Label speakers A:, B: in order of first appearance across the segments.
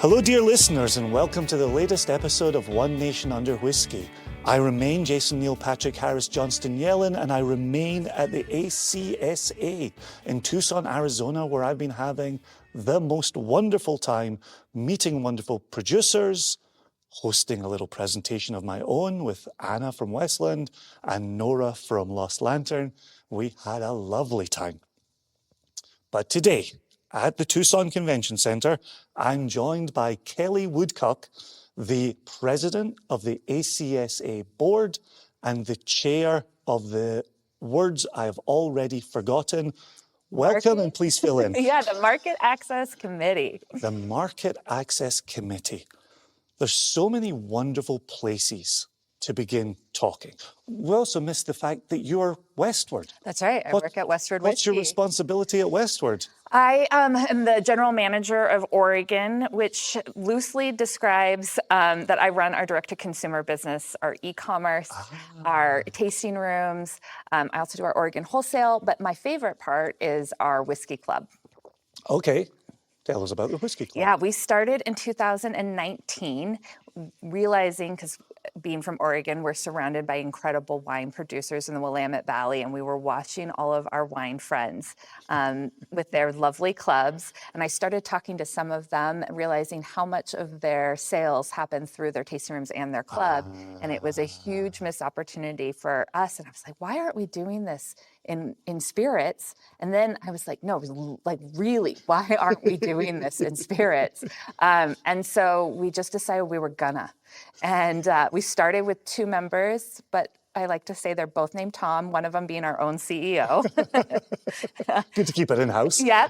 A: Hello, dear listeners, and welcome to the latest episode of One Nation Under Whiskey. I remain Jason Neil Patrick Harris Johnston Yellen, and I remain at the ACSA in Tucson, Arizona, where I've been having the most wonderful time meeting wonderful producers, hosting a little presentation of my own with Anna from Westland and Nora from Lost Lantern. We had a lovely time. But today, at the Tucson Convention Center, I'm joined by Kelly Woodcock, the president of the ACSA board and the chair of the words I've already forgotten. Welcome, and please fill in.
B: The Market Access Committee.
A: The Market Access Committee. There's so many wonderful places to begin talking. We also missed the fact that you're Westward.
B: That's right. I work at Westward Whiskey.
A: What's your responsibility at Westward?
B: I am the general manager of Oregon, which loosely describes that I run our direct-to-consumer business, our e-commerce, our tasting rooms. I also do our Oregon wholesale, but my favorite part is our whiskey club.
A: Okay. Tell us about the whiskey club.
B: Yeah, we started in 2019, realizing, because being from Oregon, we're surrounded by incredible wine producers in the Willamette Valley, and we were watching all of our wine friends with their lovely clubs. And I started talking to some of them, realizing how much of their sales happened through their tasting rooms and their club. And it was a huge missed opportunity for us. And I was like, why aren't we doing this in spirits? And then I was like, no, like really, why aren't we doing this in spirits? And so we just decided we were gonna. And we started with 2 members, but I like to say they're both named Tom, one of them being our own CEO.
A: Good to keep it in-house.
B: Yeah.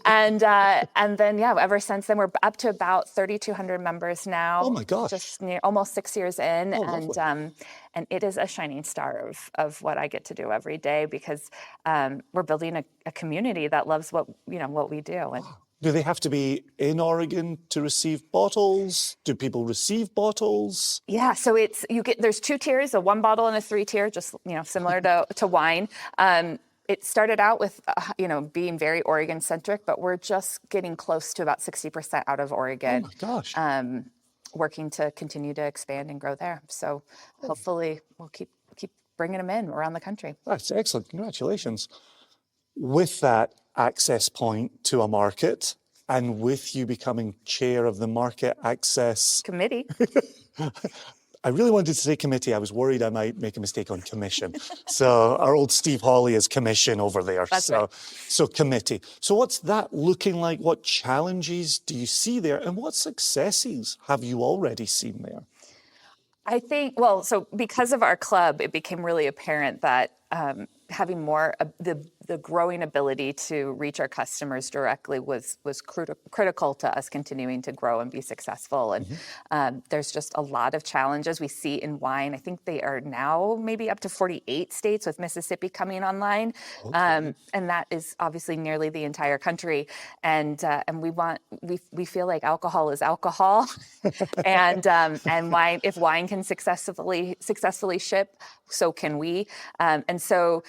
B: And then, ever since then, we're up to about 3,200 members now.
A: Oh my gosh.
B: Just almost 6 years in.
A: Oh,
B: and it is a shining star of what I get to do every day, because we're building a community that loves what we do. And
A: do they have to be in Oregon to receive bottles? Do people receive bottles?
B: Yeah, so there's 2 tiers, a 1 bottle and a 3 tier, just similar to wine. It started out with being very Oregon centric, but we're just getting close to about 60% out of Oregon.
A: Oh my gosh.
B: Working to continue to expand and grow there. So hopefully we'll keep bringing them in around the country.
A: That's excellent. Congratulations. With that access point to a market, and with you becoming chair of the Market Access
B: Committee.
A: I really wanted to say committee. I was worried I might make a mistake on commission. So our old Steve Hawley is commission over there.
B: That's right.
A: So committee. So what's that looking like? What challenges do you see there? And what successes have you already seen there?
B: I think, so because of our club, it became really apparent that having more the growing ability to reach our customers directly was critical to us continuing to grow and be successful. And there's just a lot of challenges we see in wine. I think they are now maybe up to 48 states, with Mississippi coming online, and that is obviously nearly the entire country. And we feel like alcohol is alcohol, and wine, if wine can successfully ship, so can we. And so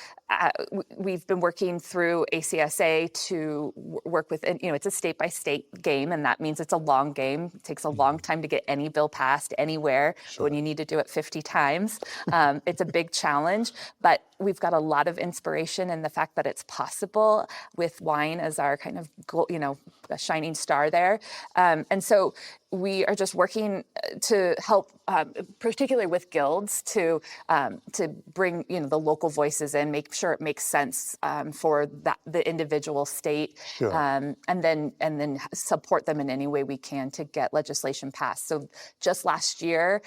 B: we've been working through ACSA to work with, it's a state-by-state game, and that means it's a long game. It takes a long time to get any bill passed anywhere. Sure. When you need to do it 50 times, it's a big challenge. But we've got a lot of inspiration in the fact that it's possible, with wine as our kind of, a shining star there. And so we are just working to help, particularly with guilds, to bring the local voices in, make sure it makes sense for the individual state,
A: sure.
B: And then support them in any way we can to get legislation passed. So just last year,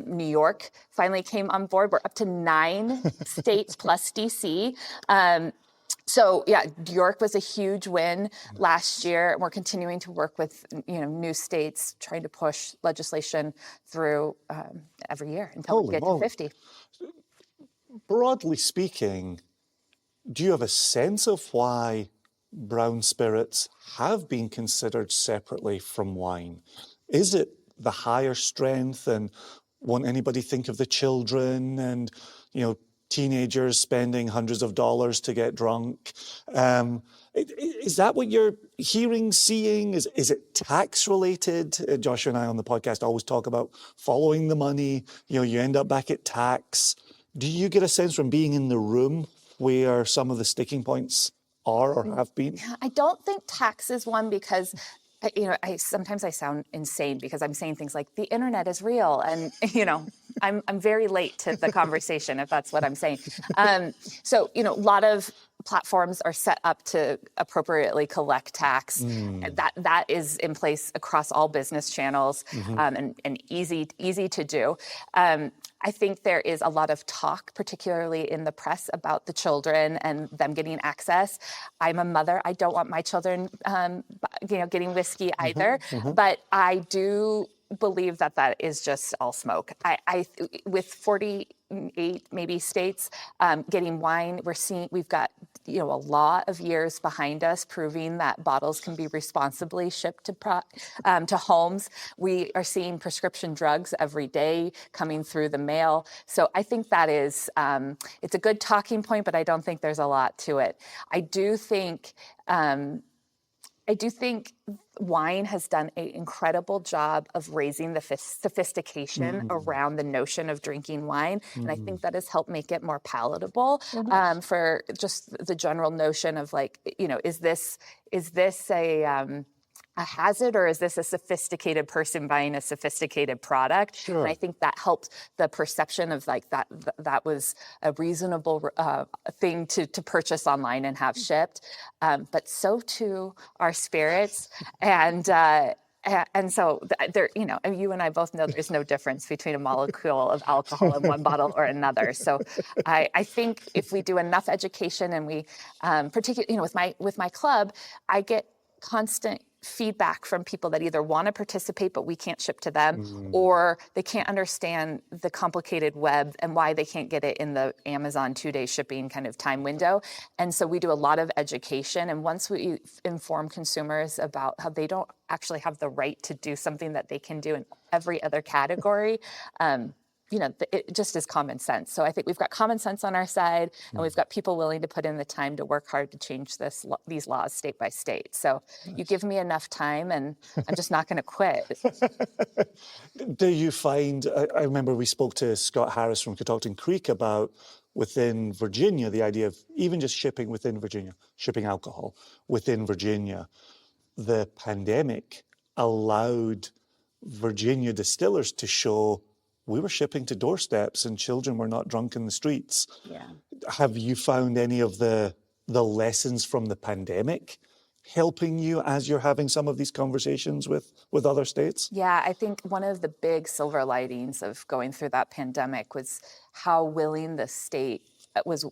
B: New York finally came on board. We're up to 9 states plus DC. So New York was a huge win last year, and we're continuing to work with new states, trying to push legislation through every year until we get to 50.
A: Broadly speaking, do you have a sense of why brown spirits have been considered separately from wine? Is it the higher strength, and won't anybody think of the children, and teenagers spending hundreds of dollars to get drunk. Is that what you're hearing, seeing? Is it tax related? Joshua and I on the podcast always talk about following the money. You know, you end up back at tax. Do you get a sense from being in the room where some of the sticking points are or have been?
B: I don't think tax is one because sometimes I sound insane because I'm saying things like the internet is real, and I'm very late to the conversation if that's what I'm saying. So a lot of platforms are set up to appropriately collect tax. That is in place across all business channels, and easy to do. I think there is a lot of talk, particularly in the press, about the children and them getting access. I'm a mother. I don't want my children, getting whiskey either. But I do believe that is just all smoke. I with 48 maybe states getting wine, we've got a lot of years behind us proving that bottles can be responsibly shipped to homes. We are seeing prescription drugs every day coming through the mail. So I think that is it's a good talking point, but I don't think there's a lot to it. I do think wine has done an incredible job of raising the sophistication around the notion of drinking wine. And I think that has helped make it more palatable for just the general notion of is this a hazard, or is this a sophisticated person buying a sophisticated product?
A: Sure.
B: And I think that helped the perception of that was a reasonable thing to purchase online and have shipped. But so too are spirits, and so there, you and I both know there's no difference between a molecule of alcohol in one bottle or another. So I think if we do enough education, and we, particularly, with my club, I get constant feedback from people that either want to participate but we can't ship to them, or they can't understand the complicated web and why they can't get it in the Amazon 2-day shipping kind of time window. And so we do a lot of education, and once we inform consumers about how they don't actually have the right to do something that they can do in every other category, it just is common sense. So I think we've got common sense on our side, and we've got people willing to put in the time to work hard to change these laws state by state. So you give me enough time, and I'm just not going to quit.
A: Do you find, I remember we spoke to Scott Harris from Catoctin Creek about within Virginia, the idea of even just shipping within Virginia, shipping alcohol within Virginia. The pandemic allowed Virginia distillers to show we were shipping to doorsteps and children were not drunk in the streets.
B: Yeah.
A: Have you found any of the lessons from the pandemic helping you as you're having some of these conversations with other states?
B: Yeah, I think one of the big silver linings of going through that pandemic was how willing the state was.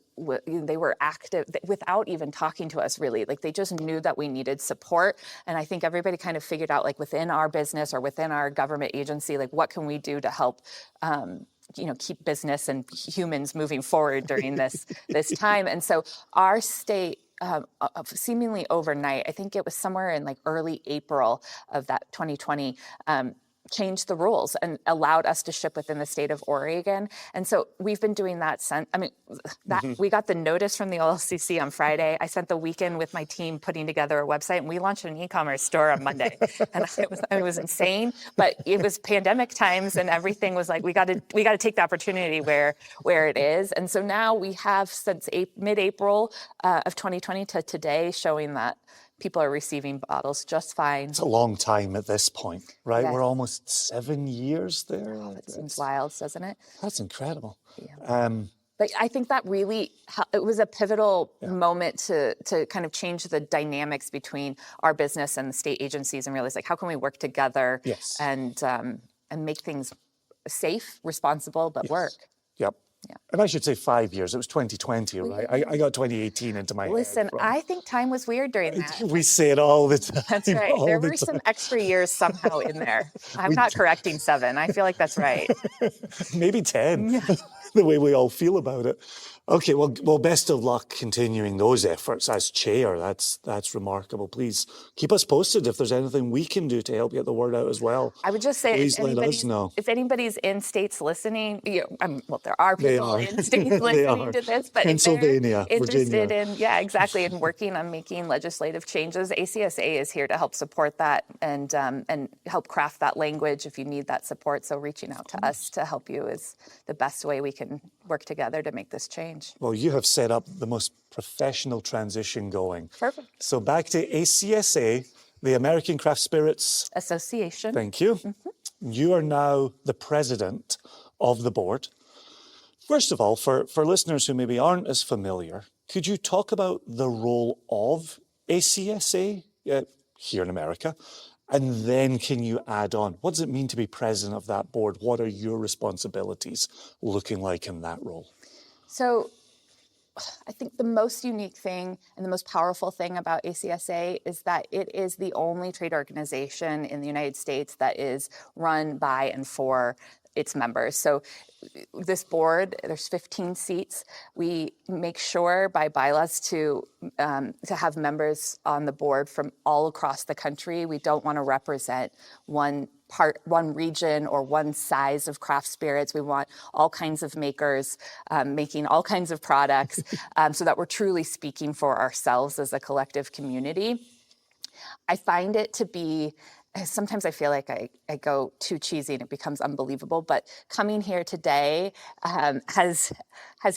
B: They were active without even talking to us, really. Like, they just knew that we needed support. And I think everybody kind of figured out, like, within our business or within our government agency, like, what can we do to help keep business and humans moving forward during this time. And so our state, seemingly overnight, I think it was somewhere in like early April of that 2020, changed the rules and allowed us to ship within the state of Oregon. And so we've been doing that since. I mean, we got the notice from the OLCC on Friday. I spent the weekend with my team putting together a website, and we launched an e-commerce store on Monday. And it was insane, but it was pandemic times, and everything was like, we got to take the opportunity where it is. And so now we have, since mid-April of 2020 to today, showing that people are receiving bottles just fine.
A: It's a long time at this point, right?
B: Yes.
A: We're almost 7 years there.
B: That seems wild, doesn't it?
A: That's incredible.
B: Yeah. But I think that really, it was a pivotal moment to kind of change the dynamics between our business and the state agencies, and realize, like, how can we work together and make things safe, responsible, but work.
A: Yep. Yeah. And I should say 5 years. It was 2020, right? I got 2018 into my head.
B: Listen, I think time was weird during that.
A: We say it all the time.
B: That's right. There were some extra years somehow in there. I'm not correcting 7. I feel like that's right.
A: Maybe 10, the way we all feel about it. Okay, well, best of luck continuing those efforts as chair. That's remarkable. Please keep us posted if there's anything we can do to help get the word out as well.
B: I would just say,
A: Please let us know.
B: if anybody's in states listening, well, there are
A: They
B: people
A: are.
B: in states
A: They
B: listening
A: are.
B: to this, but
A: Pennsylvania,
B: if they're interested
A: Virginia.
B: in working on making legislative changes, ACSA is here to help support that and help craft that language if you need that support. So reaching out to us to help you is the best way we can work together to make this change.
A: Well, you have set up the most professional transition going.
B: Perfect.
A: So back to ACSA, the American Craft Spirits
B: Association.
A: Thank you. You are now the president of the board. First of all, for listeners who maybe aren't as familiar, could you talk about the role of ACSA here in America? And then can you add on, what does it mean to be president of that board? What are your responsibilities looking like in that role?
B: So I think the most unique thing and the most powerful thing about ACSA is that it is the only trade organization in the United States that is run by and for its members. So this board, there's 15 seats. We make sure by bylaws to have members on the board from all across the country. We don't want to represent one region or one size of craft spirits. We want all kinds of makers making all kinds of products so that we're truly speaking for ourselves as a collective community. I find it to be, sometimes I feel like I go too cheesy and it becomes unbelievable, but coming here today has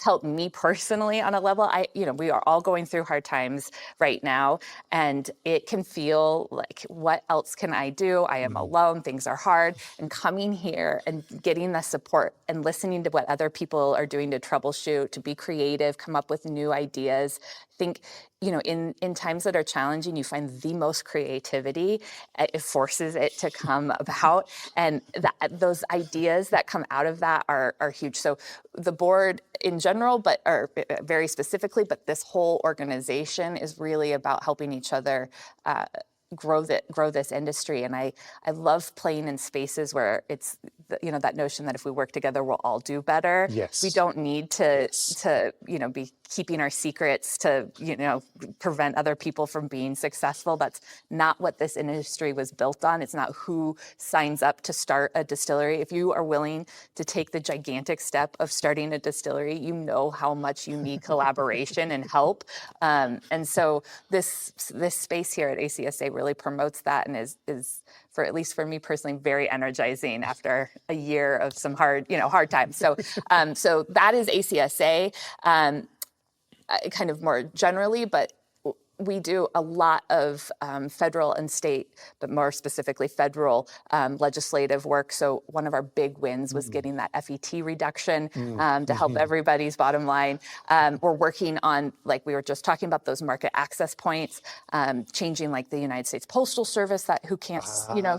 B: helped me personally on a level. We are all going through hard times right now, and it can feel like, what else can I do? I am alone, things are hard, and coming here and getting the support and listening to what other people are doing to troubleshoot, to be creative, come up with new ideas. I think, in times that are challenging, you find the most creativity. It forces it to come about. And those ideas that come out of that are huge. So the board in general, or very specifically, but this whole organization is really about helping each other grow this industry. And I love playing in spaces where it's, that notion that if we work together, we'll all do better.
A: Yes.
B: We don't need to be keeping our secrets to, prevent other people from being successful. That's not what this industry was built on. It's not who signs up to start a distillery. If you are willing to take the gigantic step of starting a distillery, you know how much you need collaboration and help. And so this space here at ACSA really promotes that and is for, at least for me personally, very energizing after a year of some hard times. So that is ACSA. Kind of more generally, but we do a lot of federal and state, but more specifically federal legislative work. So one of our big wins was getting that FET reduction to help everybody's bottom line. We're working on, like we were just talking about, those market access points, changing like the United States Postal Service who can't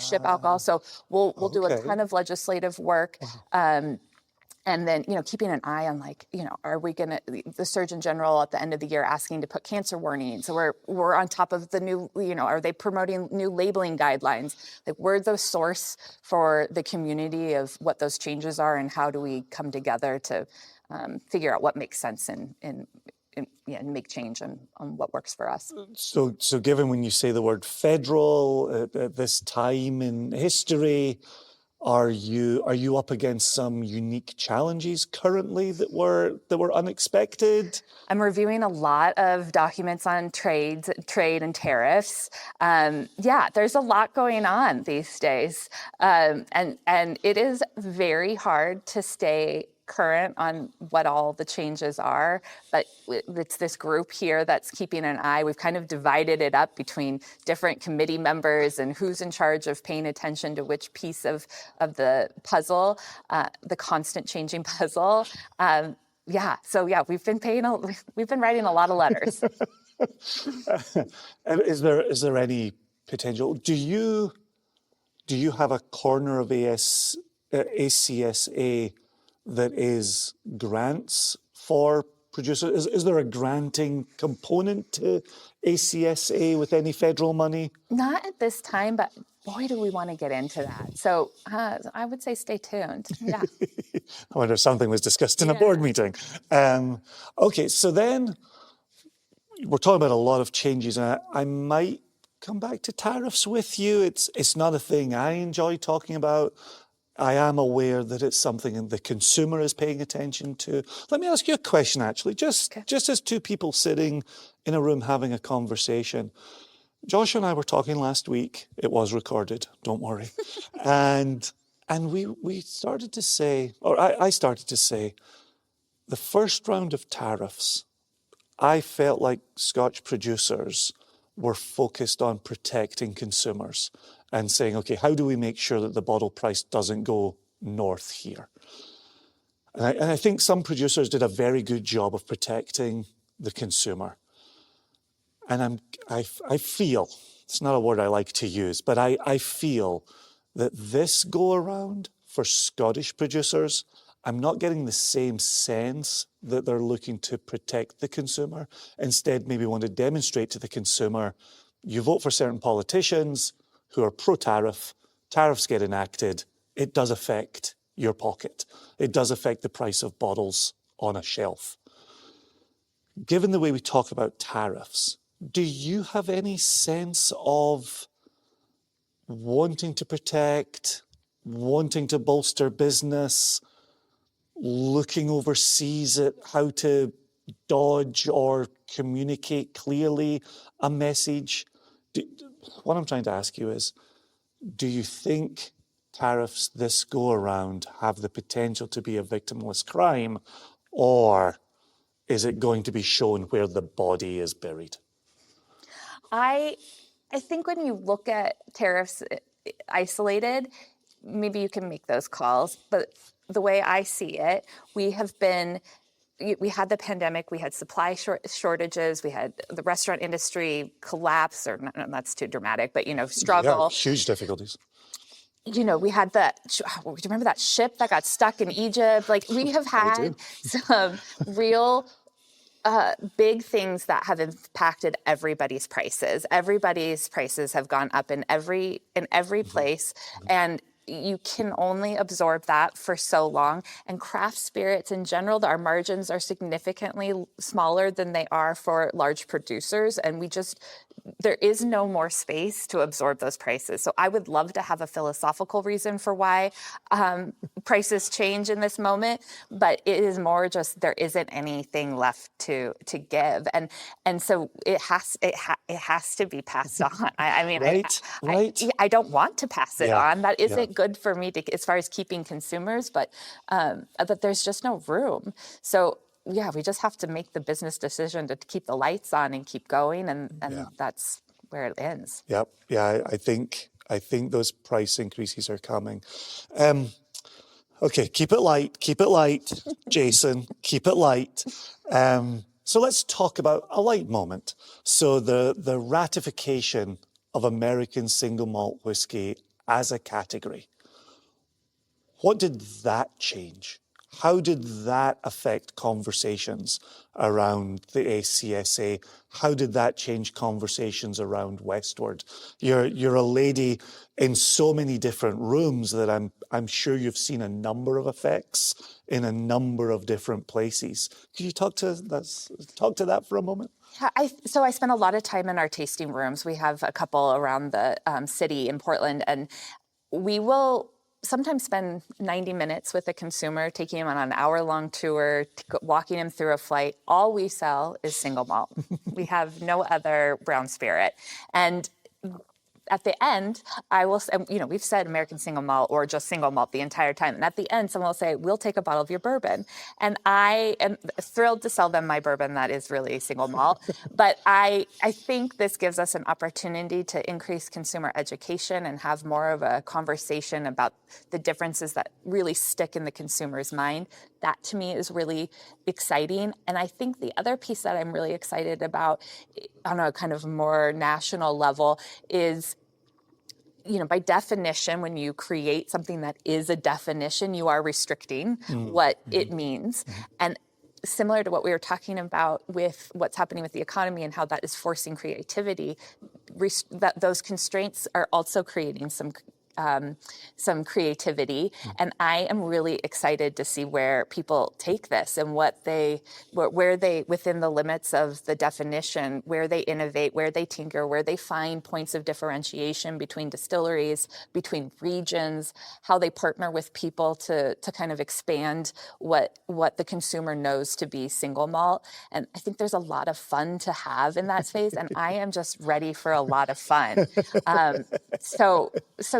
B: ship alcohol. So we'll do a ton of legislative work. And then, keeping an eye on are we going to, the Surgeon General at the end of the year asking to put cancer warnings. So we're on top of the new, are they promoting new labeling guidelines? Like, we're the source for the community of what those changes are, and how do we come together to figure out what makes sense and make change on what works for us.
A: So given when you say the word federal at this time in history, are you up against some unique challenges currently that were unexpected?
B: I'm reviewing a lot of documents on trade and tariffs. There's a lot going on these days, and it is very hard to stay current on what all the changes are, but it's this group here that's keeping an eye. We've kind of divided it up between different committee members and who's in charge of paying attention to which piece of the puzzle, the constant changing puzzle. We've been writing a lot of letters.
A: Is there any potential? Do you have a corner of ACSA that is grants for producers? Is there a granting component to ACSA with any federal money?
B: Not at this time, but boy, do we want to get into that. So I would say stay tuned. Yeah.
A: I wonder if something was discussed in a board meeting. Okay, so then we're talking about a lot of changes, and I might come back to tariffs with you. It's not a thing I enjoy talking about. I am aware that it's something the consumer is paying attention to. Let me ask you a question, actually, just as two people sitting in a room having a conversation. Joshua and I were talking last week. It was recorded, don't worry. and we started to say, or I started to say, the first round of tariffs, I felt like Scotch producers were focused on protecting consumers and saying, okay, how do we make sure that the bottle price doesn't go north here? And I think some producers did a very good job of protecting the consumer. And I feel, it's not a word I like to use, but I feel that this go around for Scottish producers, I'm not getting the same sense that they're looking to protect the consumer. Instead, maybe want to demonstrate to the consumer, you vote for certain politicians who are pro-tariff, tariffs get enacted, it does affect your pocket. It does affect the price of bottles on a shelf. Given the way we talk about tariffs, do you have any sense of wanting to protect, wanting to bolster business, looking overseas at how to dodge or communicate clearly a message? What I'm trying to ask you is, do you think tariffs this go around have the potential to be a victimless crime, or is it going to be shown where the body is buried?
B: I think when you look at tariffs isolated, maybe you can make those calls. But the way I see it, we had the pandemic, we had supply shortages, we had the restaurant industry collapse, or not, that's too dramatic, but, struggle.
A: Yeah, huge difficulties.
B: We had do you remember that ship that got stuck in Egypt? Like, we have had some real big things that have impacted everybody's prices. Everybody's prices have gone up in every place, and you can only absorb that for so long. And craft spirits in general, our margins are significantly smaller than they are for large producers, and there is no more space to absorb those prices. So I would love to have a philosophical reason for why prices change in this moment, but it is more just there isn't anything left to give, and so it has to be passed on. I mean,
A: right.
B: I don't want to pass it on. That isn't good for me as far as keeping consumers, but there's just no room. So. Yeah, we just have to make the business decision to keep the lights on and keep going, and that's where it ends.
A: Yep. Yeah, I think those price increases are coming. Okay, keep it light, Jason, keep it light. So let's talk about a light moment. So the ratification of American Single Malt whiskey as a category. What did that change? How did that affect conversations around the ACSA? How did that change conversations around Westward? You're a lady in so many different rooms that I'm sure you've seen a number of effects in a number of different places. Could you talk to that for a moment?
B: Yeah, so I spent a lot of time in our tasting rooms. We have a couple around the city in Portland, and we will sometimes spend 90 minutes with a consumer, taking him on an hour-long tour, walking him through a flight. All we sell is single malt. We have no other brown spirit. And at the end, I will, we've said American Single Malt or just single malt the entire time. And at the end, someone will say, we'll take a bottle of your bourbon. And I am thrilled to sell them my bourbon that is really single malt. But I think this gives us an opportunity to increase consumer education and have more of a conversation about the differences that really stick in the consumer's mind. That to me is really exciting. And I think the other piece that I'm really excited about on a kind of more national level is, by definition, when you create something that is a definition, you are restricting what it means. And similar to what we were talking about with what's happening with the economy and how that is forcing creativity, that those constraints are also creating some creativity. And I am really excited to see where people take this and where they, within the limits of the definition, where they innovate, where they tinker, where they find points of differentiation between distilleries, between regions, how they partner with people to kind of expand what the consumer knows to be single malt. And I think there's a lot of fun to have in that space, and I am just ready for a lot of fun. So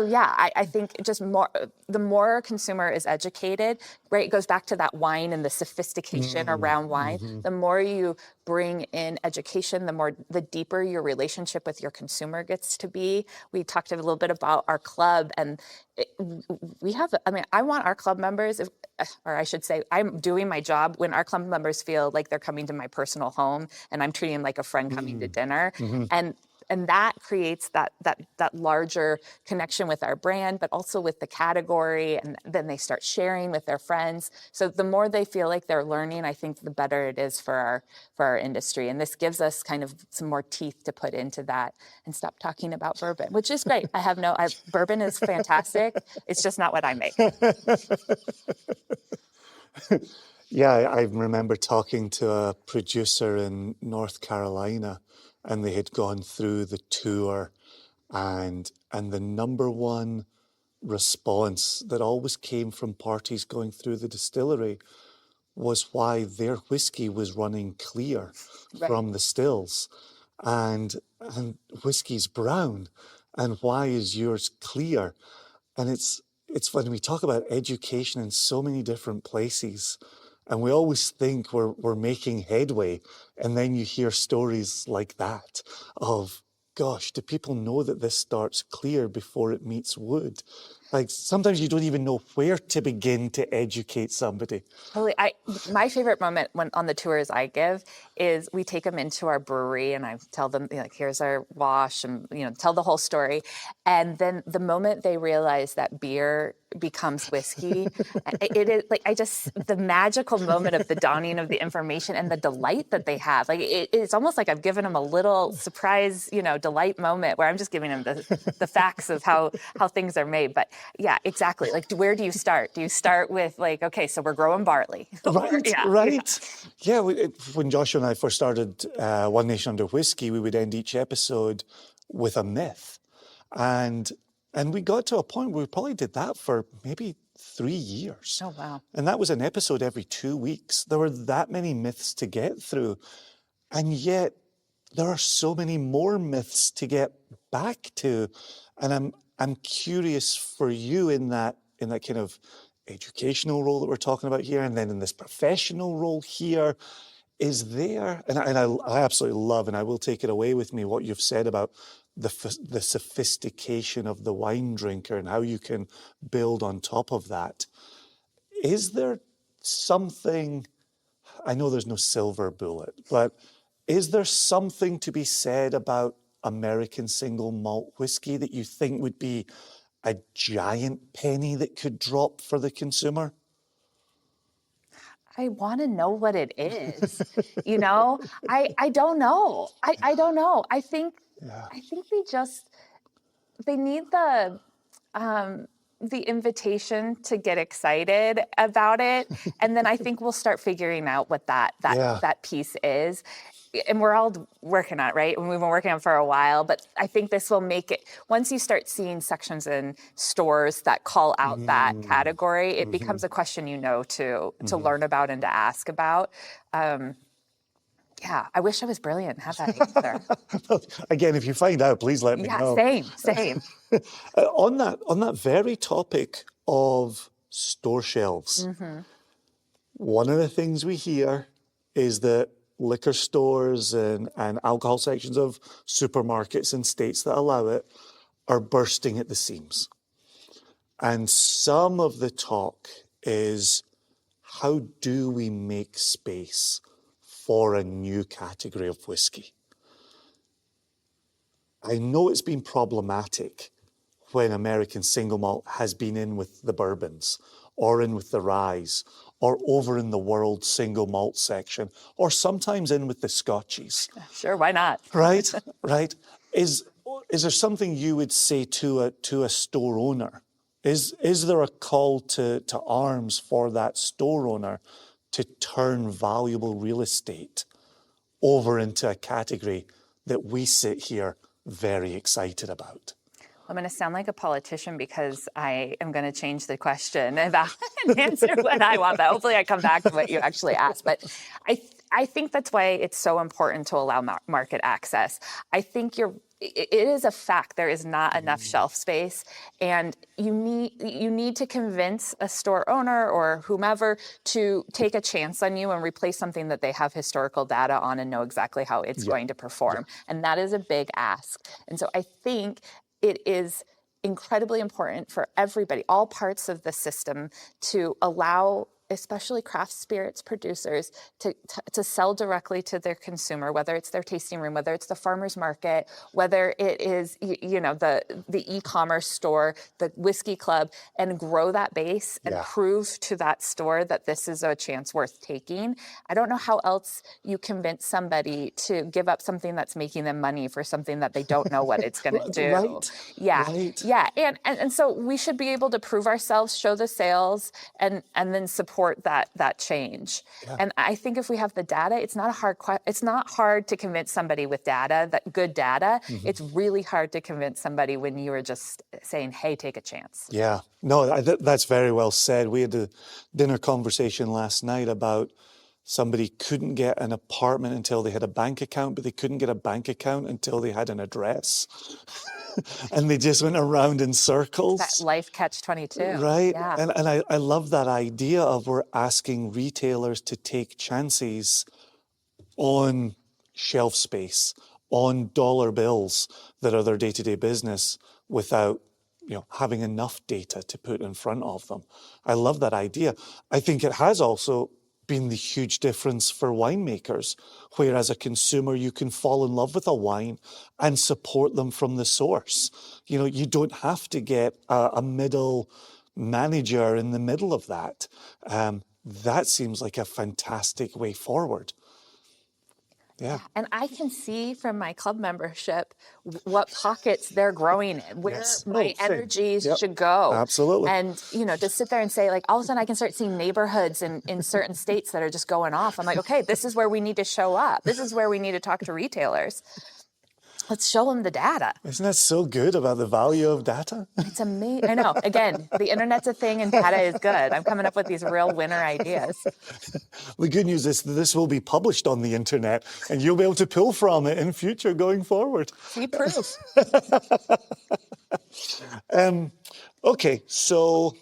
B: yeah, I think just the more a consumer is educated, right? It goes back to that wine and the sophistication around wine. The more you bring in education, the deeper your relationship with your consumer gets to be. We talked a little bit about our club, and I want our club members, or I should say, I'm doing my job when our club members feel like they're coming to my personal home and I'm treating them like a friend coming to dinner. And that creates that larger connection with our brand, but also with the category. And then they start sharing with their friends. So the more they feel like they're learning, I think the better it is for our industry. And this gives us kind of some more teeth to put into that and stop talking about bourbon, which is great. Bourbon is fantastic. It's just not what I make.
A: Yeah, I remember talking to a producer in North Carolina, and they had gone through the tour, and the number one response that always came from parties going through the distillery was why their whiskey was running clear from the stills, and whiskey's brown, and why is yours clear? And it's when we talk about education in so many different places, and we always think we're making headway, and then you hear stories like that of, gosh, do people know that this starts clear before it meets wood? Like, sometimes you don't even know where to begin to educate somebody.
B: Totally. My favorite moment when on the tours I give is we take them into our brewery and I tell them, like, here's our wash, and tell the whole story. And then the moment they realize that beer becomes whiskey, it is like the magical moment of the dawning of the information and the delight that they have. Like it's almost like I've given them a little surprise, delight moment where I'm just giving them the facts of how things are made. But yeah, exactly. Like, where do you start? Do you start with like, okay, so we're growing barley?
A: Right. Yeah, when Joshua and I first started One Nation Under Whiskey, we would end each episode with a myth. And we got to a point where we probably did that for maybe 3 years.
B: Oh, wow.
A: And that was an episode every 2 weeks. There were that many myths to get through. And yet there are so many more myths to get back to. And I'm curious for you in that kind of educational role that we're talking about here, and then in this professional role here, is there, and I absolutely love, and I will take it away with me, what you've said about the sophistication of the wine drinker and how you can build on top of that. Is there something, I know there's no silver bullet, but is there something to be said about American single malt whiskey that you think would be a giant penny that could drop for the consumer?
B: I want to know what it is. I don't know. I don't know. I think they need the invitation to get excited about it, and then I think we'll start figuring out what that piece is. And we're all working on it, right? And we've been working on it for a while, but I think this will make it, once you start seeing sections in stores that call out that category, it becomes a question to learn about and to ask about. Yeah, I wish I was brilliant and had that answer.
A: Again, if you find out, please let me know.
B: Same.
A: On that very topic of store shelves, one of the things we hear is that liquor stores and alcohol sections of supermarkets in states that allow it are bursting at the seams. And some of the talk is, how do we make space for a new category of whiskey? I know it's been problematic when American Single Malt has been in with the bourbons or in with the ryes or over in the world single malt section, or sometimes in with the Scotchies.
B: Sure, why not?
A: Right, right. Is there something you would say to a store owner? Is there a call to arms for that store owner to turn valuable real estate over into a category that we sit here very excited about?
B: I'm going to sound like a politician because I am going to change the question and answer what I want. But hopefully I come back to what you actually asked. But I think that's why it's so important to allow market access. I think it is a fact there is not enough shelf space, and you need to convince a store owner or whomever to take a chance on you and replace something that they have historical data on and know exactly how it's going to perform. And that is a big ask. And so I think it is incredibly important for everybody, all parts of the system, to allow especially craft spirits producers to sell directly to their consumer, whether it's their tasting room, whether it's the farmer's market, whether it is the e-commerce store, the whiskey club, and grow that base and prove to that store that this is a chance worth taking. I don't know how else you convince somebody to give up something that's making them money for something that they don't know what it's going to do.
A: Right.
B: Yeah.
A: Right.
B: Yeah. And so we should be able to prove ourselves, show the sales, and then support that change. Yeah. And I think if we have the data, it's not hard to convince somebody with data, that good data. Mm-hmm. It's really hard to convince somebody when you are just saying, hey, take a chance.
A: Yeah, no, that's very well said. We had a dinner conversation last night about somebody couldn't get an apartment until they had a bank account, but they couldn't get a bank account until they had an address. And they just went around in circles.
B: That life catch-22.
A: Right.
B: Yeah.
A: And I love that idea of we're asking retailers to take chances on shelf space, on dollar bills that are their day-to-day business without having enough data to put in front of them. I love that idea. I think it has also been the huge difference for winemakers, where as a consumer you can fall in love with a wine and support them from the source. You don't have to get a middle manager in the middle of that. That seems like a fantastic way forward. Yeah.
B: And I can see from my club membership what pockets they're growing in, where my energies should go.
A: Absolutely.
B: And, to sit there and say, like, all of a sudden I can start seeing neighborhoods in certain states that are just going off. I'm like, okay, this is where we need to show up. This is where we need to talk to retailers. Let's show them the data.
A: Isn't that so good about the value of data?
B: It's amazing. I know. Again, the internet's a thing and data is good. I'm coming up with these real winner ideas.
A: The good news is that this will be published on the internet and you'll be able to pull from it in future going forward.
B: See proof.
A: Okay, so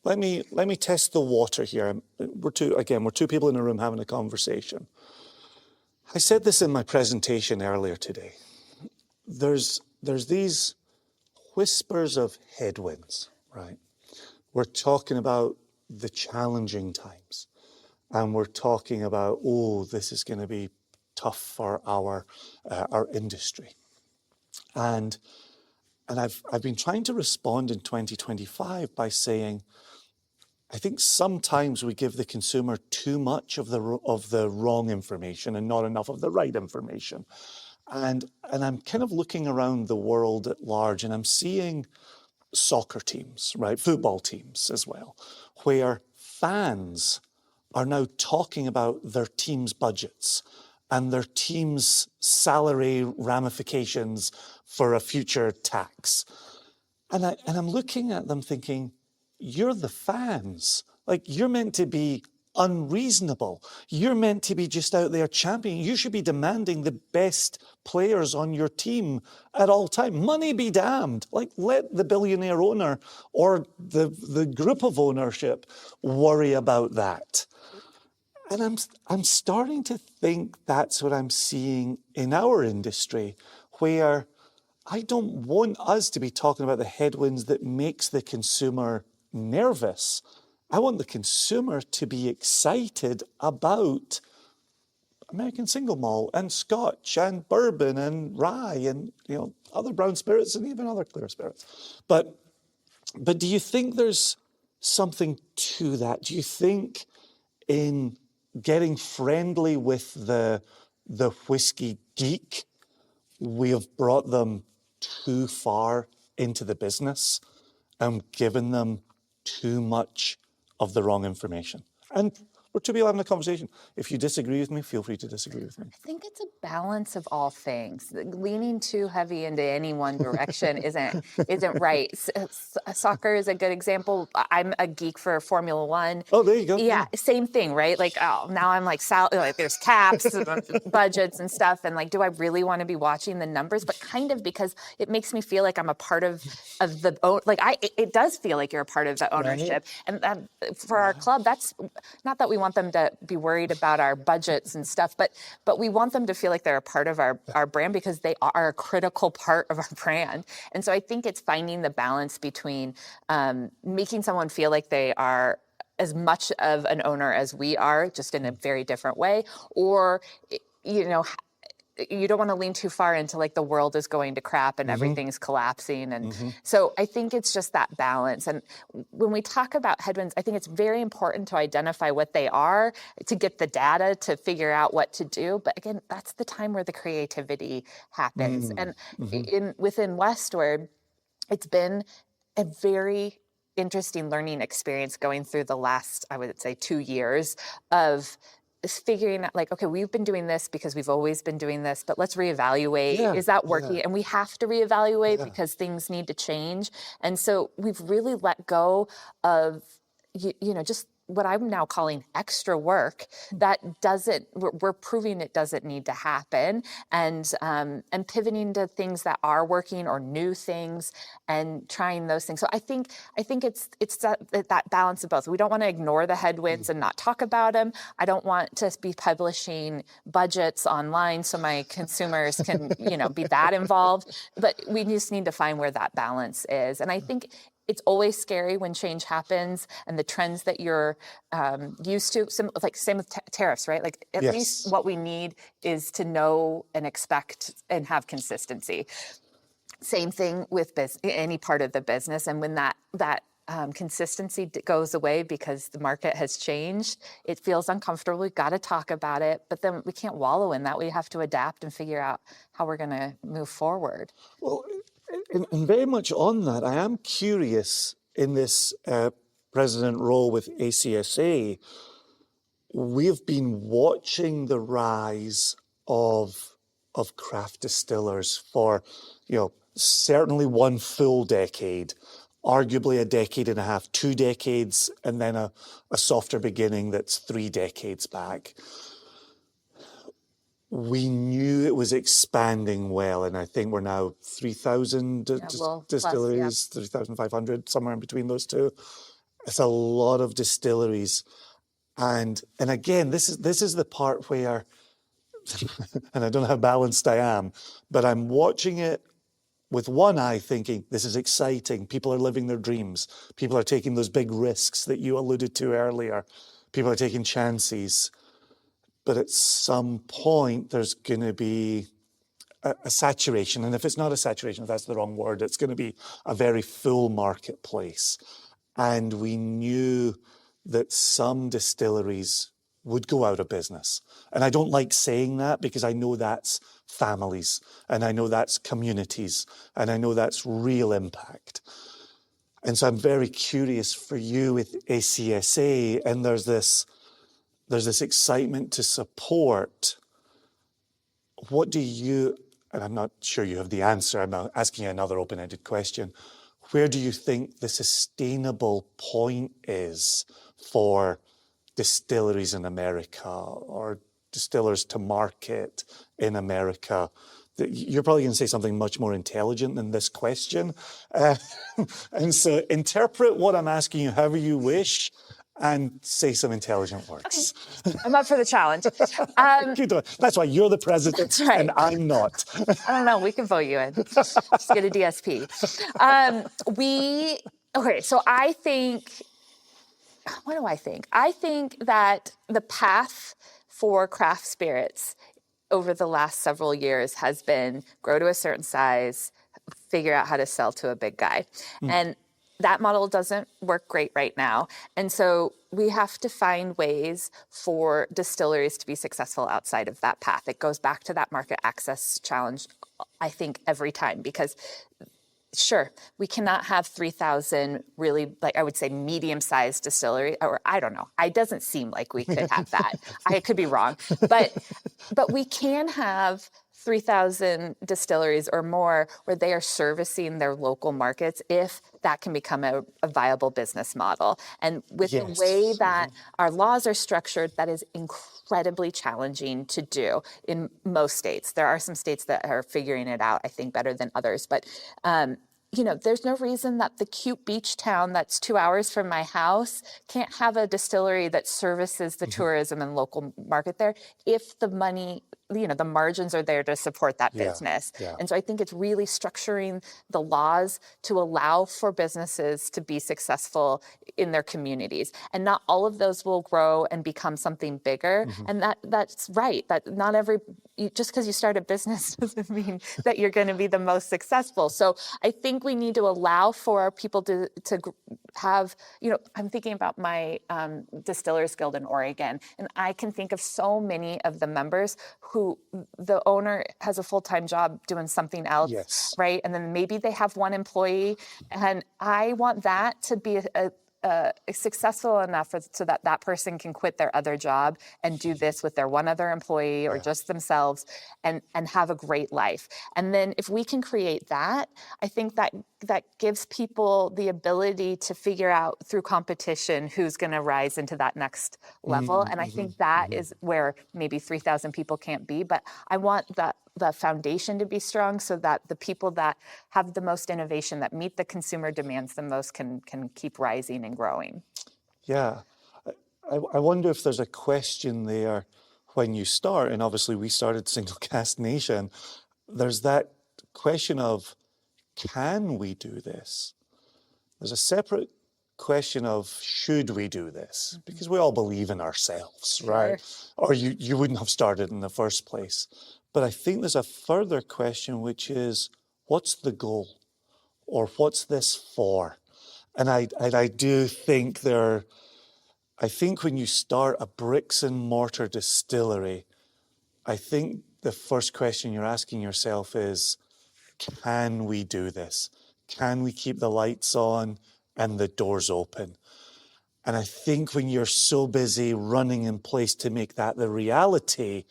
A: let me test the water here. We're two people in a room having a conversation. I said this in my presentation earlier today. There's these whispers of headwinds, right? We're talking about the challenging times, and we're talking about, this is going to be tough for our industry. And I've been trying to respond in 2025 by saying, I think sometimes we give the consumer too much of the wrong information and not enough of the right information. And I'm kind of looking around the world at large, and I'm seeing soccer teams, right, football teams as well, where fans are now talking about their team's budgets and their team's salary ramifications for a future tax. And I'm looking at them thinking, you're the fans. Like, you're meant to be unreasonable. You're meant to be just out there championing. You should be demanding the best players on your team at all time. Money be damned. Like, let the billionaire owner or the group of ownership worry about that. And I'm starting to think that's what I'm seeing in our industry, where I don't want us to be talking about the headwinds that makes the consumer nervous. I want the consumer to be excited about American Single Malt and Scotch and bourbon and rye and other brown spirits and even other clear spirits. But do you think there's something to that? Do you think in getting friendly with the whiskey geek, we have brought them too far into the business and given them too much of the wrong information? And we're to be having a conversation. If you disagree with me, feel free to disagree with me.
B: I think it's a balance of all things. Leaning too heavy into any one direction isn't right. Soccer is a good example. I'm a geek for Formula One.
A: Oh, there you go.
B: Yeah, same thing, right? Like, oh, now I'm like there's caps, budgets and stuff, and like, do I really want to be watching the numbers? But kind of, because it makes me feel like I'm a part of it does feel like you're a part of the ownership.
A: Right.
B: And for our club, that's not that we want them to be worried about our budgets and stuff, but we want them to feel like they're a part of our brand, because they are a critical part of our brand. And so I think it's finding the balance between making someone feel like they are as much of an owner as we are, just in a very different way, or, you know, you don't want to lean too far into like the world is going to crap and everything's collapsing. And so I think it's just that balance. And when we talk about headwinds, I think it's very important to identify what they are, to get the data to figure out what to do. But again, that's the time where the creativity happens. And within Westward, it's been a very interesting learning experience going through the last, I would say, 2 years of figuring out, like, okay, we've been doing this because we've always been doing this, but let's reevaluate.
A: Yeah,
B: is that working?
A: yeah.
B: And we have to reevaluate
A: Yeah.
B: because things need to change. And so we've really let go of, you know, just what I'm now calling extra work that we're proving it doesn't need to happen, and pivoting to things that are working or new things and trying those things. So I think it's that balance of both. We don't want to ignore the headwinds and not talk about them. I don't want to be publishing budgets online so my consumers can, you know, be that involved, but we just need to find where that balance is. And I think it's always scary when change happens and the trends that you're used to, same with tariffs, right? Like, at least what we need is to know and expect and have consistency. Same thing with any part of the business. And when that consistency goes away because the market has changed, it feels uncomfortable. We've got to talk about it, but then we can't wallow in that. We have to adapt and figure out how we're going to move forward.
A: Well, and very much on that, I am curious in this president role with ACSA, we've been watching the rise of craft distillers for, you know, certainly one full decade, arguably a decade and a half, 2 decades, and then a softer beginning that's 3 decades back. We knew it was expanding well, and I think we're now 3,000 distilleries, 3,500, somewhere in between those two. It's a lot of distilleries. And again, this is the part where, and I don't know how balanced I am, but I'm watching it with one eye thinking, this is exciting. People are living their dreams. People are taking those big risks that you alluded to earlier. People are taking chances. But at some point, there's going to be a saturation. And if it's not a saturation, if that's the wrong word, it's going to be a very full marketplace. And we knew that some distilleries would go out of business. And I don't like saying that, because I know that's families, and I know that's communities, and I know that's real impact. And so I'm very curious for you with ACSA, and there's this excitement to support. What do you, and I'm not sure you have the answer, I'm asking you another open-ended question. Where do you think the sustainable point is for distilleries in America, or distillers to market in America? You're probably going to say something much more intelligent than this question. And so interpret what I'm asking you however you wish, and say some intelligent words.
B: Okay. I'm up for the challenge.
A: That's why you're the president,
B: right.
A: And I'm not.
B: I don't know. We can vote you in. Just get a DSP. Okay, so I think, what do I think? I think that the path for craft spirits over the last several years has been grow to a certain size, figure out how to sell to a big guy. And that model doesn't work great right now. And so we have to find ways for distilleries to be successful outside of that path. It goes back to that market access challenge, I think, every time, because sure, we cannot have 3,000 really, like I would say, medium-sized distillery, or I don't know. It doesn't seem like we could have that. I could be wrong, but we can have 3,000 distilleries or more where they are servicing their local markets if that can become a viable business model. And with the way that our laws are structured, that is incredibly challenging to do in most states. There are some states that are figuring it out, I think, better than others. But there's no reason that the cute beach town that's 2 hours from my house can't have a distillery that services the tourism and local market there if the money, the margins are there to support that business. And so I think it's really structuring the laws to allow for businesses to be successful in their communities. And not all of those will grow and become something bigger. And that's right. That not just because you start a business doesn't mean that you're going to be the most successful. So I think we need to allow for people to have, I'm thinking about my Distillers Guild in Oregon, and I can think of so many of the members who the owner has a full-time job doing something else, right? And then maybe they have one employee, and I want that to be successful enough so that that person can quit their other job and do this with their one other employee or just themselves and have a great life. And then if we can create that, I think that gives people the ability to figure out through competition who's going to rise into that next level. And I think that is where maybe 3,000 people can't be, but I want the foundation to be strong so that the people that have the most innovation, that meet the consumer demands the most, can keep rising and growing.
A: Yeah. I wonder if there's a question there when you start, and obviously we started Single Cask Nation, there's that question of, can we do this? There's a separate question of, should we do this? Because we all believe in ourselves, right? Or you wouldn't have started in the first place. But I think there's a further question, which is, what's the goal? Or what's this for? And I do think I think when you start a bricks and mortar distillery, I think the first question you're asking yourself is, can we do this? Can we keep the lights on and the doors open? And I think when you're so busy running in place to make that the reality,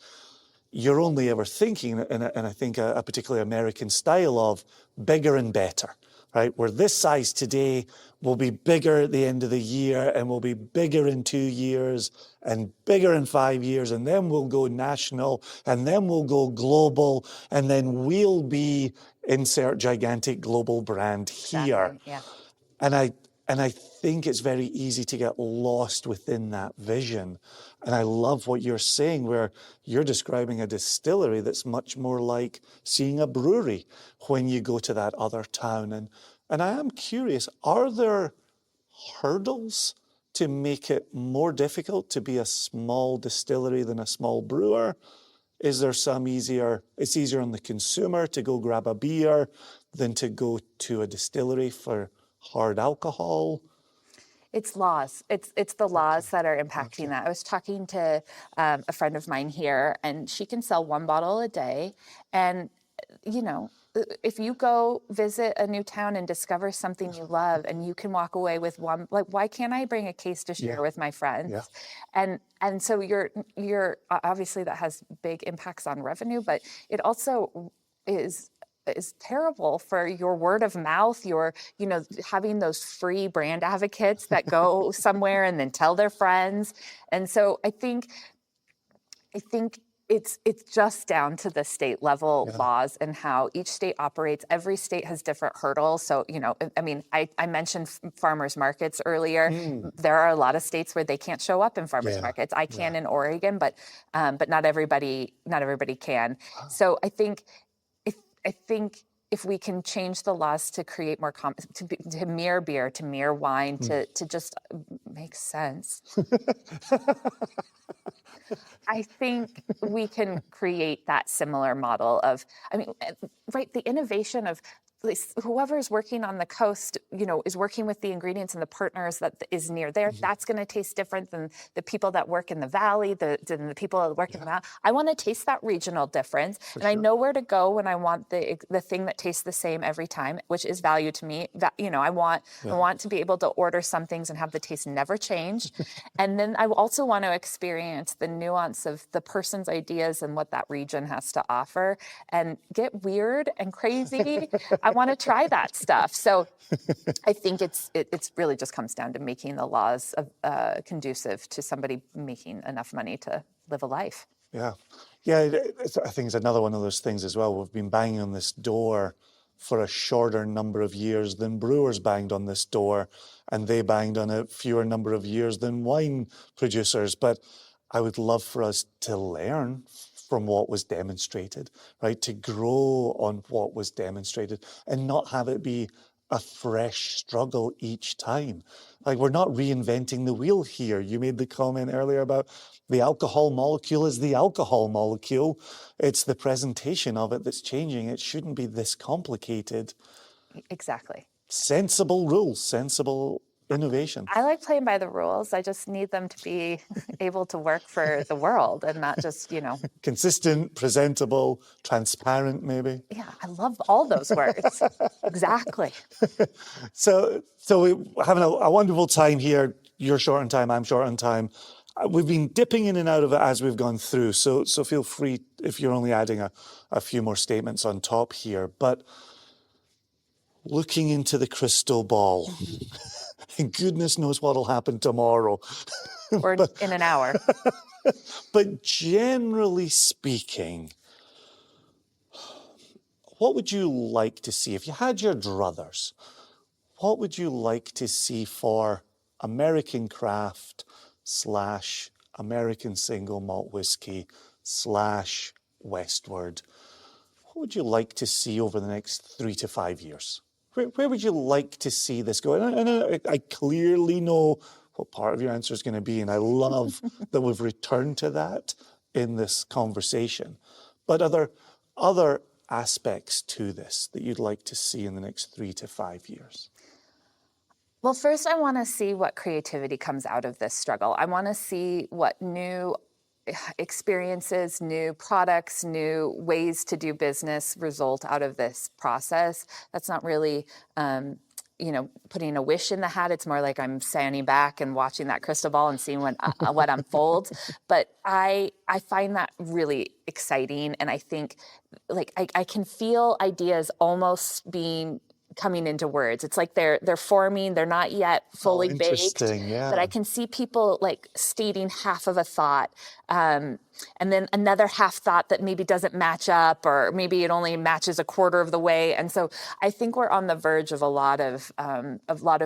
A: you're only ever thinking, and I think a particularly American style of bigger and better, right? We're this size today, we'll be bigger at the end of the year, and we'll be bigger in 2 years, and bigger in 5 years, and then we'll go national, and then we'll go global, and then we'll be insert gigantic global brand here.
B: Exactly,
A: And I think it's very easy to get lost within that vision. And I love what you're saying, where you're describing a distillery that's much more like seeing a brewery when you go to that other town. And I am curious, are there hurdles to make it more difficult to be a small distillery than a small brewer? Is there it's easier on the consumer to go grab a beer than to go to a distillery for hard alcohol?
B: It's laws. It's the laws that are impacting that. I was talking to a friend of mine here, and she can sell one bottle a day. And, if you go visit a new town and discover something you love, and you can walk away with one, like, why can't I bring a case to share with my friends? And so you're obviously that has big impacts on revenue, but it also is terrible for your word of mouth, having those free brand advocates that go somewhere and then tell their friends. And so I think it's just down to the state level laws and how each state operates. Every state has different hurdles. So, I mentioned farmers markets earlier. There are a lot of states where they can't show up in farmers markets. I can in Oregon, but not everybody can. So I think if we can change the laws to create more to mirror beer, to mirror wine, to just make sense, I think we can create that similar model of, right, the innovation of whoever is working on the coast, is working with the ingredients and the partners that is near there. That's going to taste different than the people that work in the valley, than the people that work in the mountain. I want to taste that regional difference, and I know where to go when I want the thing that tastes the same every time, which is value to me. That I want to be able to order some things and have the taste never change, and then I also want to experience the nuance of the person's ideas and what that region has to offer, and get weird and crazy. I want to try that stuff. So I think it's really just comes down to making the laws conducive to somebody making enough money to live a life.
A: Yeah. I think it's another one of those things as well. We've been banging on this door for a shorter number of years than brewers banged on this door, and they banged on it fewer number of years than wine producers. But I would love for us to learn from what was demonstrated, right? To grow on what was demonstrated and not have it be a fresh struggle each time. Like, we're not reinventing the wheel here. You made the comment earlier about the alcohol molecule is the alcohol molecule. It's the presentation of it that's changing. It shouldn't be this complicated.
B: Exactly.
A: Sensible rules, sensible innovation.
B: I like playing by the rules. I just need them to be able to work for the world and not just,
A: Consistent, presentable, transparent, maybe.
B: Yeah, I love all those words. Exactly.
A: So we're having a wonderful time here. You're short on time, I'm short on time. We've been dipping in and out of it as we've gone through. So feel free if you're only adding a few more statements on top here. But looking into the crystal ball, and goodness knows what'll happen tomorrow.
B: Or in an hour.
A: But generally speaking, what would you like to see? If you had your druthers, what would you like to see for American craft / American single malt whiskey / Westward? What would you like to see over the next 3 to 5 years? Where would you like to see this go? And I clearly know what part of your answer is going to be, and I love that we've returned to that in this conversation. But are there other aspects to this that you'd like to see in the next 3 to 5 years?
B: Well, first, I want to see what creativity comes out of this struggle. I want to see what new experiences, new products, new ways to do business result out of this process. That's not really, putting a wish in the hat. It's more like I'm standing back and watching that crystal ball and seeing what unfolds. But I find that really exciting, and I think, I can feel ideas almost coming into words. It's like they're forming, they're not yet fully baked.
A: Yeah.
B: But I can see people stating half of a thought, and then another half thought that maybe doesn't match up, or maybe it only matches a quarter of the way. And so I think we're on the verge of a lot of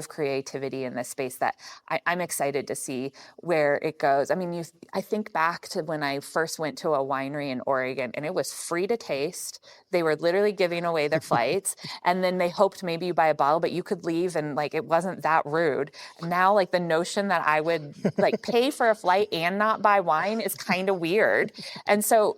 B: creativity in this space that I'm excited to see where it goes. I mean, I think back to when I first went to a winery in Oregon, and it was free to taste. They were literally giving away their flights, and then they hoped maybe you buy a bottle, but you could leave, and it wasn't that rude. Now, the notion that I would pay for a flight and not buy wine is kind of weird. And so,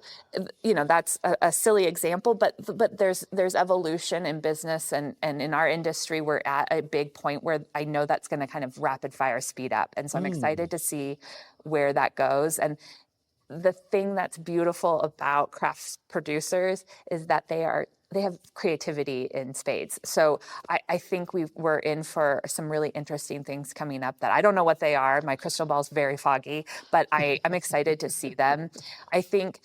B: that's a silly example, but there's evolution in business, and in our industry, we're at a big point where I know that's going to kind of rapid fire speed up. And so I'm excited to see where that goes. And the thing that's beautiful about craft producers is that they have creativity in spades. So I think we're in for some really interesting things coming up that I don't know what they are. My crystal ball's very foggy, but I'm excited to see them. I think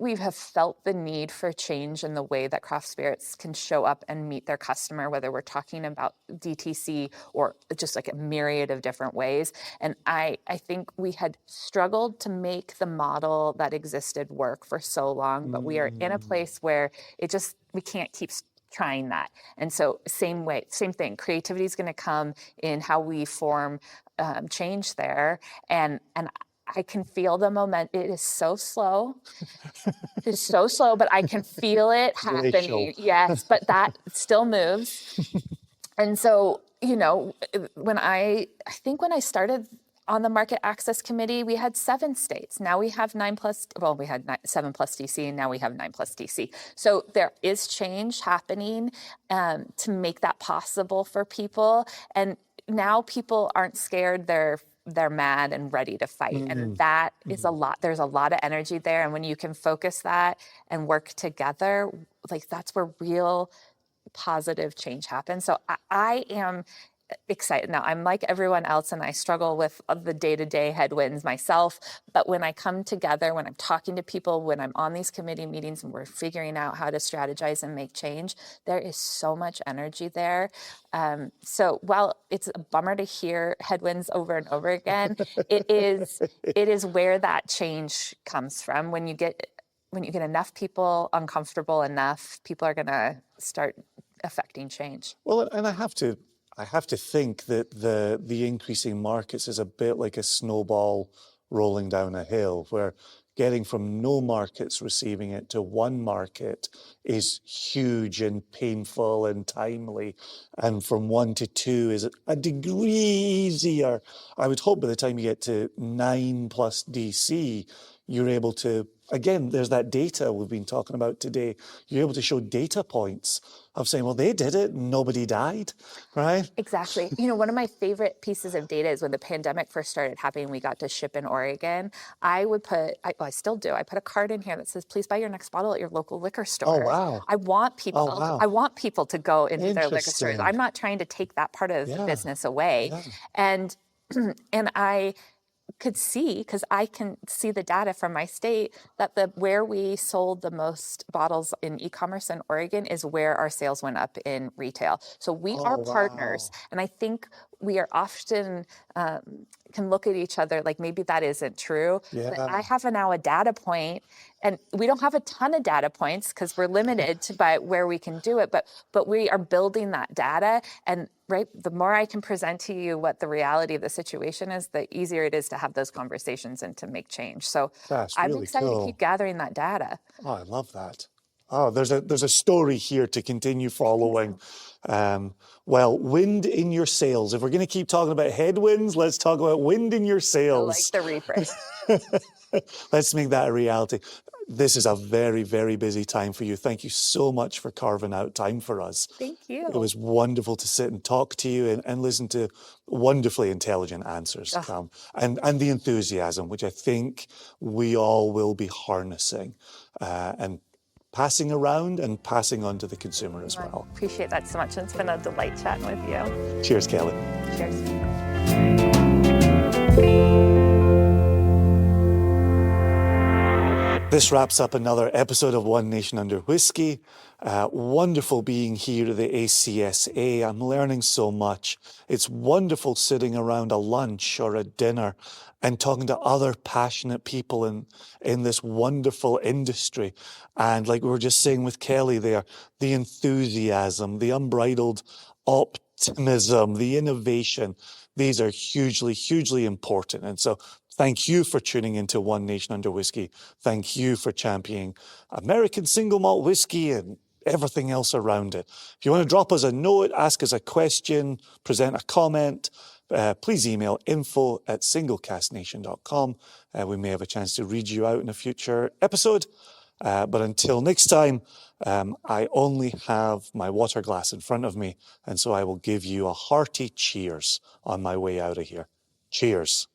B: we have felt the need for change in the way that craft spirits can show up and meet their customer, whether we're talking about DTC or just a myriad of different ways. And I think we had struggled to make the model that existed work for so long, but we are in a place where we can't keep trying that. And so same thing, creativity is going to come in how we form change there. And I can feel the moment. It is so slow. It's so slow, but I can feel it happening. Yes, but that still moves. And so, when I started on the market access committee, we had 7 states. Now we have 9 plus, well, we had 7 plus DC, and now we have 9 plus DC. So there is change happening to make that possible for people. And now people aren't scared, they're mad and ready to fight. And that is a lot, there's a lot of energy there. And when you can focus that and work together, like that's where real positive change happens. So I am excited. Now, I'm like everyone else, and I struggle with the day-to-day headwinds myself. But when I come together, when I'm talking to people, when I'm on these committee meetings and we're figuring out how to strategize and make change, there is so much energy there. So while it's a bummer to hear headwinds over and over again, it is where that change comes from. When you get enough people uncomfortable enough, people are going to start affecting change.
A: Well, and I have to think that the increasing markets is a bit like a snowball rolling down a hill, where getting from no markets receiving it to one market is huge and painful and timely, and from 1 to 2 is a degree easier. I would hope by the time you get to 9 plus DC, you're able to, again, there's that data we've been talking about today. You're able to show data points of saying, well, they did it, nobody died, right?
B: Exactly. You know, one of my favorite pieces of data is when the pandemic first started happening, we got to ship in Oregon. I still do. I put a card in here that says, please buy your next bottle at your local liquor store.
A: Oh, wow.
B: I want people, I want people to go into their liquor stores.
A: Interesting.
B: I'm not trying to take that part of the business away.
A: Yeah.
B: And I could see, because I can see the data from my state, that where we sold the most bottles in e-commerce in Oregon is where our sales went up in retail. So we are partners, and I think we are often can look at each other like maybe that isn't true.
A: Yeah.
B: But I have now a data point, and we don't have a ton of data points because we're limited by where we can do it, but we are building that data. And right, the more I can present to you what the reality of the situation is, the easier it is to have those conversations and to make change. So I'm
A: really
B: excited
A: cool.
B: to keep gathering that data.
A: Oh, I love that. Oh, there's a story here to continue following. Well, wind in your sails. If we're going to keep talking about headwinds, let's talk about wind in your sails.
B: I like the rephrase.
A: Let's make that a reality. This is a very, very busy time for you. Thank you so much for carving out time for us.
B: Thank you.
A: It was wonderful to sit and talk to you and listen to wonderfully intelligent answers come, and the enthusiasm, which I think we all will be harnessing and passing around and passing on to the consumer as well.
B: I appreciate that so much. It's been a delight chatting with you.
A: Cheers, Kelly.
B: Cheers.
A: This wraps up another episode of One Nation Under Whiskey. Wonderful being here at the ACSA. I'm learning so much. It's wonderful sitting around a lunch or a dinner and talking to other passionate people in this wonderful industry. And like we were just saying with Kelly there, the enthusiasm, the unbridled optimism, the innovation, these are hugely, hugely important. And so thank you for tuning into One Nation Under Whiskey. Thank you for championing American Single Malt whiskey and everything else around it. If you want to drop us a note, ask us a question, present a comment, please email info@singlecastnation.com. We may have a chance to read you out in a future episode. But until next time, I only have my water glass in front of me, and so I will give you a hearty cheers on my way out of here. Cheers.